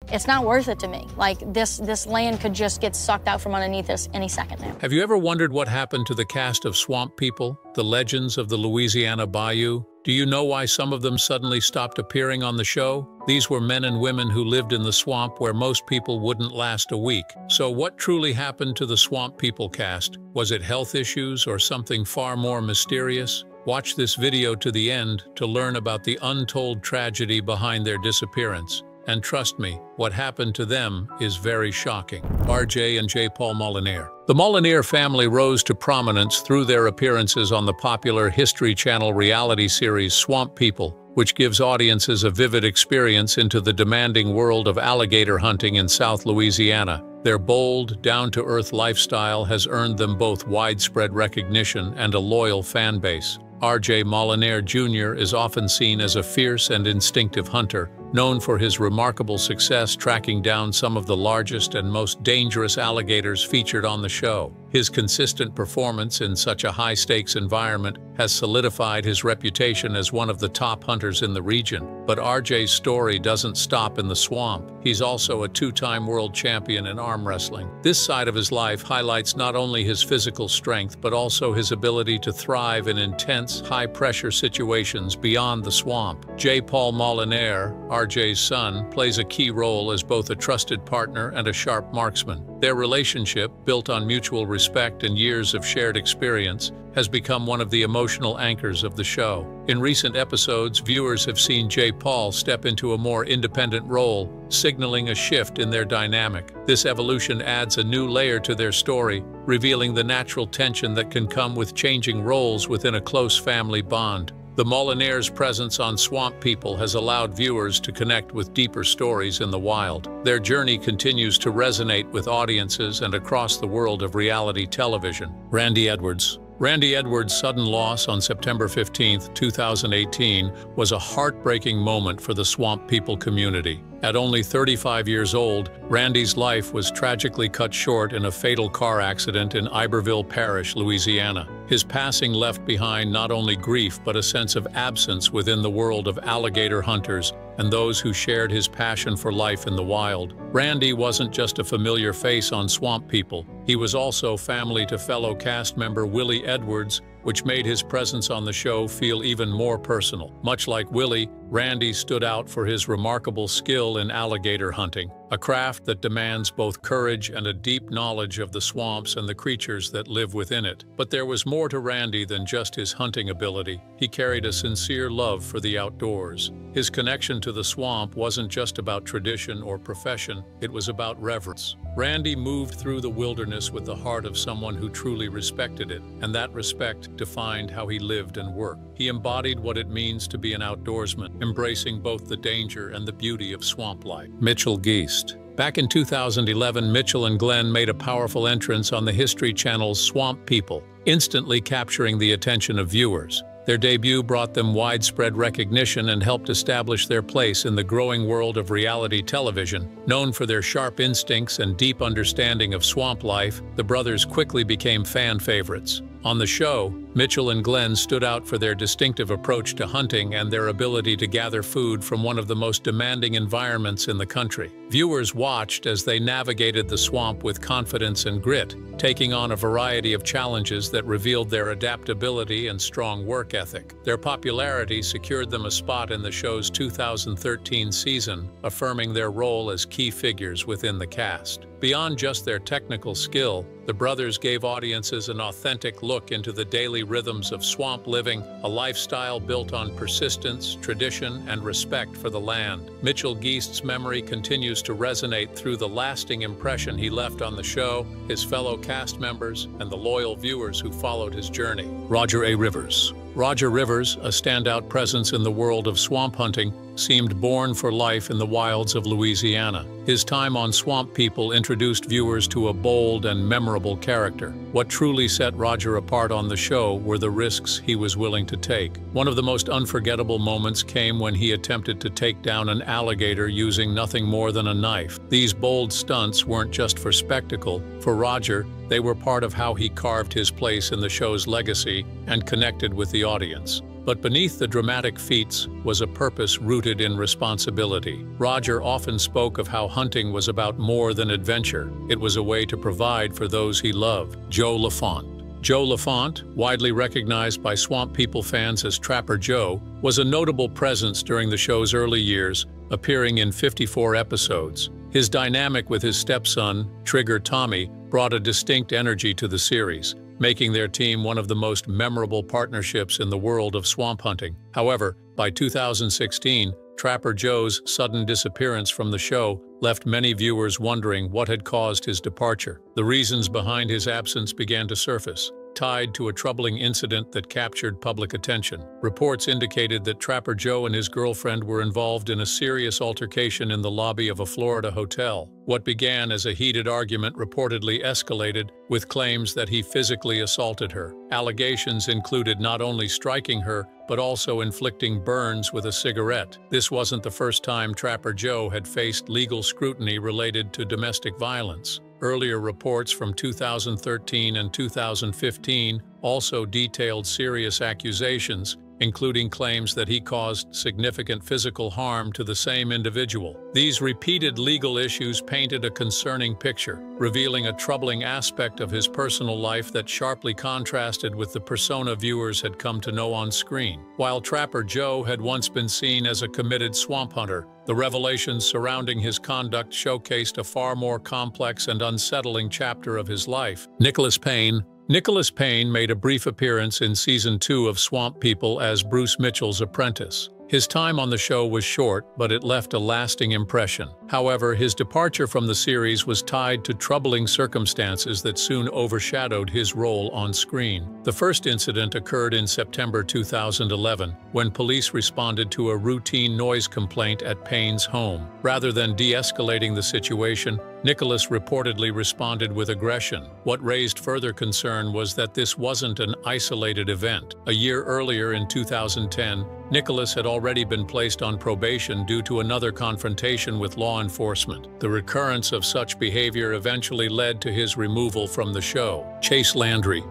It's not worth it to me. Like, this land could just get sucked out from underneath us any second now. Have you ever wondered what happened to the cast of Swamp People, the legends of the Louisiana bayou? Do you know why some of them suddenly stopped appearing on the show? These were men and women who lived in the swamp where most people wouldn't last a week. So what truly happened to the Swamp People cast? Was it health issues or something far more mysterious? Watch this video to the end to learn about the untold tragedy behind their disappearance. And trust me, what happened to them is very shocking. RJ and J. Paul Molinaire. The Molinaire family rose to prominence through their appearances on the popular History Channel reality series Swamp People, which gives audiences a vivid experience into the demanding world of alligator hunting in South Louisiana. Their bold, down-to-earth lifestyle has earned them both widespread recognition and a loyal fan base. RJ Molinaire Jr. is often seen as a fierce and instinctive hunter, known for his remarkable success tracking down some of the largest and most dangerous alligators featured on the show. His consistent performance in such a high-stakes environment has solidified his reputation as one of the top hunters in the region. But RJ's story doesn't stop in the swamp. He's also a two-time world champion in arm wrestling. This side of his life highlights not only his physical strength, but also his ability to thrive in intense, high-pressure situations beyond the swamp. J. Paul Molinaire, RJ's son, plays a key role as both a trusted partner and a sharp marksman. Their relationship, built on mutual respect and years of shared experience, has become one of the emotional anchors of the show. In recent episodes, viewers have seen J. Paul step into a more independent role, signaling a shift in their dynamic. This evolution adds a new layer to their story, revealing the natural tension that can come with changing roles within a close family bond. The Molinaire's presence on Swamp People has allowed viewers to connect with deeper stories in the wild. Their journey continues to resonate with audiences and across the world of reality television. Randy Edwards. Randy Edwards' sudden loss on September 15, 2018 was a heartbreaking moment for the Swamp People community. At only 35 years old, Randy's life was tragically cut short in a fatal car accident in Iberville Parish, Louisiana. His passing left behind not only grief but a sense of absence within the world of alligator hunters and those who shared his passion for life in the wild. Randy wasn't just a familiar face on Swamp People. He was also family to fellow cast member Willie Edwards, which made his presence on the show feel even more personal. Much like Willie, Randy stood out for his remarkable skill in alligator hunting, a craft that demands both courage and a deep knowledge of the swamps and the creatures that live within it. But there was more to Randy than just his hunting ability. He carried a sincere love for the outdoors. His connection to the swamp wasn't just about tradition or profession, it was about reverence. Randy moved through the wilderness with the heart of someone who truly respected it, and that respect defined how he lived and worked. He embodied what it means to be an outdoorsman, embracing both the danger and the beauty of swamp life. Mitchell Geist. Back in 2011, Mitchell and Glenn made a powerful entrance on the History Channel's Swamp People, instantly capturing the attention of viewers. Their debut brought them widespread recognition and helped establish their place in the growing world of reality television. Known for their sharp instincts and deep understanding of swamp life, the brothers quickly became fan favorites. On the show, Mitchell and Glenn stood out for their distinctive approach to hunting and their ability to gather food from one of the most demanding environments in the country. Viewers watched as they navigated the swamp with confidence and grit, taking on a variety of challenges that revealed their adaptability and strong work ethic. Their popularity secured them a spot in the show's 2013 season, affirming their role as key figures within the cast. Beyond just their technical skill, the brothers gave audiences an authentic look into the daily rhythms of swamp living, a lifestyle built on persistence, tradition, and respect for the land. Mitchell Geist's memory continues to resonate through the lasting impression he left on the show, his fellow cast members, and the loyal viewers who followed his journey. Roger A. Rivers. Roger Rivers, a standout presence in the world of swamp hunting, seemed born for life in the wilds of Louisiana. His time on Swamp People introduced viewers to a bold and memorable character. What truly set Roger apart on the show were the risks he was willing to take. One of the most unforgettable moments came when he attempted to take down an alligator using nothing more than a knife. These bold stunts weren't just for spectacle. For Roger, they were part of how he carved his place in the show's legacy and connected with the audience. But beneath the dramatic feats was a purpose rooted in responsibility. Roger often spoke of how hunting was about more than adventure. It was a way to provide for those he loved. Joe Lafont. Joe Lafont, widely recognized by Swamp People fans as Trapper Joe, was a notable presence during the show's early years, appearing in 54 episodes. His dynamic with his stepson, Trigger Tommy, brought a distinct energy to the series, making their team one of the most memorable partnerships in the world of swamp hunting. However, by 2016, Trapper Joe's sudden disappearance from the show left many viewers wondering what had caused his departure. The reasons behind his absence began to surface, tied to a troubling incident that captured public attention. Reports indicated that Trapper Joe and his girlfriend were involved in a serious altercation in the lobby of a Florida hotel. What began as a heated argument reportedly escalated, with claims that he physically assaulted her. Allegations included not only striking her, but also inflicting burns with a cigarette. This wasn't the first time Trapper Joe had faced legal scrutiny related to domestic violence. Earlier reports from 2013 and 2015 also detailed serious accusations, including claims that he caused significant physical harm to the same individual. These repeated legal issues painted a concerning picture, revealing a troubling aspect of his personal life that sharply contrasted with the persona viewers had come to know on screen. While Trapper Joe had once been seen as a committed swamp hunter, the revelations surrounding his conduct showcased a far more complex and unsettling chapter of his life. Nicholas Payne made a brief appearance in Season 2 of Swamp People as Bruce Mitchell's apprentice. His time on the show was short, but it left a lasting impression. However, his departure from the series was tied to troubling circumstances that soon overshadowed his role on screen. The first incident occurred in September 2011, when police responded to a routine noise complaint at Payne's home. Rather than de-escalating the situation, Nicholas reportedly responded with aggression. What raised further concern was that this wasn't an isolated event. A year earlier, in 2010, Nicholas had already been placed on probation due to another confrontation with law enforcement. The recurrence of such behavior eventually led to his removal from the show. Chase Landry,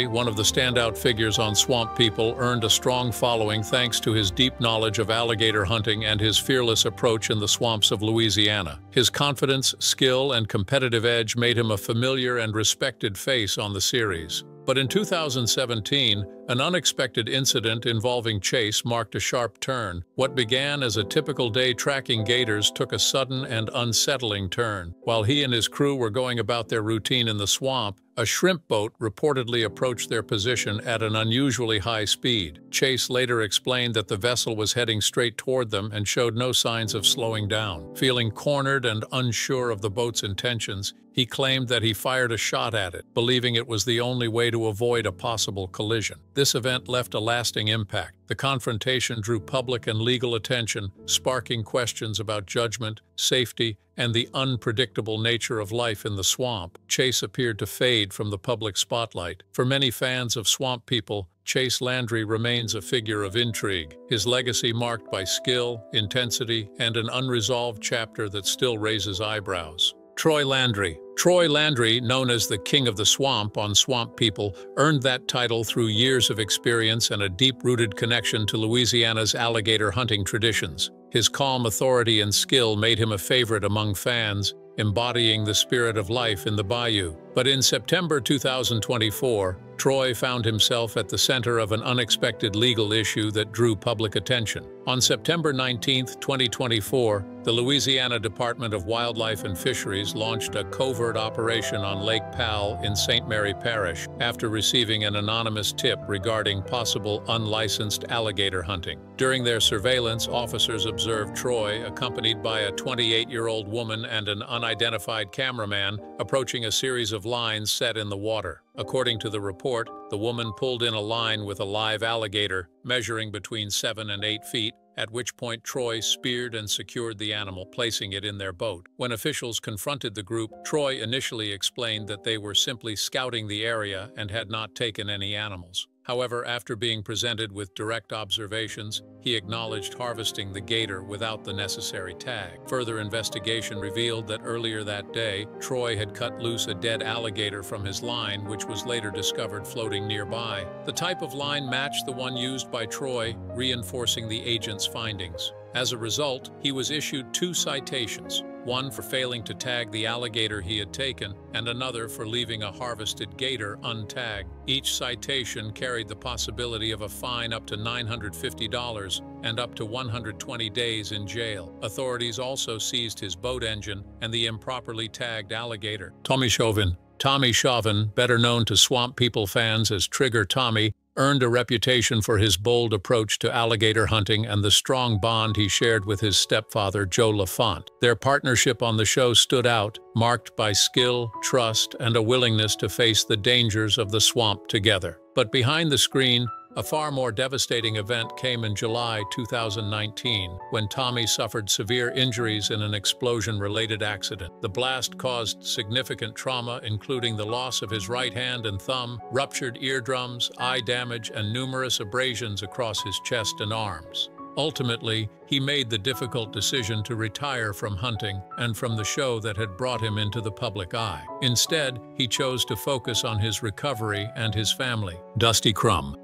one of the standout figures on Swamp People, earned a strong following thanks to his deep knowledge of alligator hunting and his fearless approach in the swamps of Louisiana. His confidence, skill, and competitive edge made him a familiar and respected face on the series. But in 2017, an unexpected incident involving Chase marked a sharp turn. What began as a typical day tracking gators took a sudden and unsettling turn. While he and his crew were going about their routine in the swamp, a shrimp boat reportedly approached their position at an unusually high speed. Chase later explained that the vessel was heading straight toward them and showed no signs of slowing down. Feeling cornered and unsure of the boat's intentions, he claimed that he fired a shot at it, believing it was the only way to avoid a possible collision. This event left a lasting impact. The confrontation drew public and legal attention, sparking questions about judgment, safety, and the unpredictable nature of life in the swamp. Chase appeared to fade from the public spotlight. For many fans of Swamp People, Chase Landry remains a figure of intrigue, his legacy marked by skill, intensity, and an unresolved chapter that still raises eyebrows. Troy Landry, known as the King of the Swamp on Swamp People, earned that title through years of experience and a deep-rooted connection to Louisiana's alligator hunting traditions. His calm authority and skill made him a favorite among fans, embodying the spirit of life in the bayou. But in September 2024, Troy found himself at the center of an unexpected legal issue that drew public attention. On September 19, 2024, the Louisiana Department of Wildlife and Fisheries launched a covert operation on Lake Powell in St. Mary Parish after receiving an anonymous tip regarding possible unlicensed alligator hunting. During their surveillance, officers observed Troy, accompanied by a 28-year-old woman and an unidentified cameraman, approaching a series of lines set in the water. According to the report, the woman pulled in a line with a live alligator measuring between 7 and 8 feet, at which point Troy speared and secured the animal, placing it in their boat. When officials confronted the group, Troy initially explained that they were simply scouting the area and had not taken any animals. However, after being presented with direct observations, he acknowledged harvesting the gator without the necessary tag. Further investigation revealed that earlier that day, Troy had cut loose a dead alligator from his line, which was later discovered floating nearby. The type of line matched the one used by Troy, reinforcing the agent's findings. As a result, he was issued 2 citations, one for failing to tag the alligator he had taken, and another for leaving a harvested gator untagged. Each citation carried the possibility of a fine up to $950 and up to 120 days in jail. Authorities also seized his boat engine and the improperly tagged alligator. Tommy Chauvin, better known to Swamp People fans as Trigger Tommy, earned a reputation for his bold approach to alligator hunting and the strong bond he shared with his stepfather, Joe LaFont. Their partnership on the show stood out, marked by skill, trust, and a willingness to face the dangers of the swamp together. But behind the screen, a far more devastating event came in July 2019, when Tommy suffered severe injuries in an explosion-related accident. The blast caused significant trauma, including the loss of his right hand and thumb, ruptured eardrums, eye damage, and numerous abrasions across his chest and arms. Ultimately, he made the difficult decision to retire from hunting and from the show that had brought him into the public eye. Instead, he chose to focus on his recovery and his family. Dusty Crum,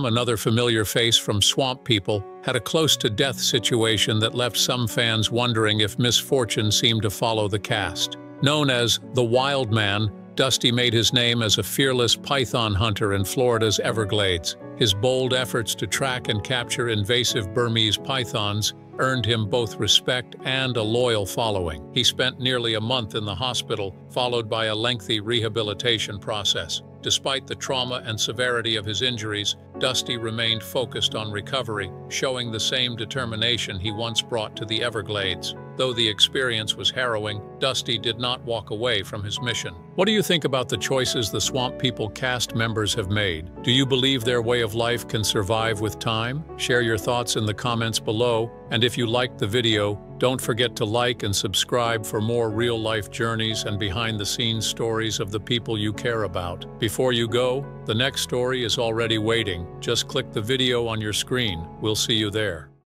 another familiar face from Swamp People, had a close-to-death situation that left some fans wondering if misfortune seemed to follow the cast. Known as the Wild Man, Dusty made his name as a fearless python hunter in Florida's Everglades. His bold efforts to track and capture invasive Burmese pythons earned him both respect and a loyal following. He spent nearly a month in the hospital, followed by a lengthy rehabilitation process. Despite the trauma and severity of his injuries, Dusty remained focused on recovery, showing the same determination he once brought to the Everglades. Though the experience was harrowing, Dusty did not walk away from his mission. What do you think about the choices the Swamp People cast members have made? Do you believe their way of life can survive with time? Share your thoughts in the comments below, and if you liked the video, don't forget to like and subscribe for more real-life journeys and behind-the-scenes stories of the people you care about. Before you go, the next story is already waiting. Just click the video on your screen. We'll see you there.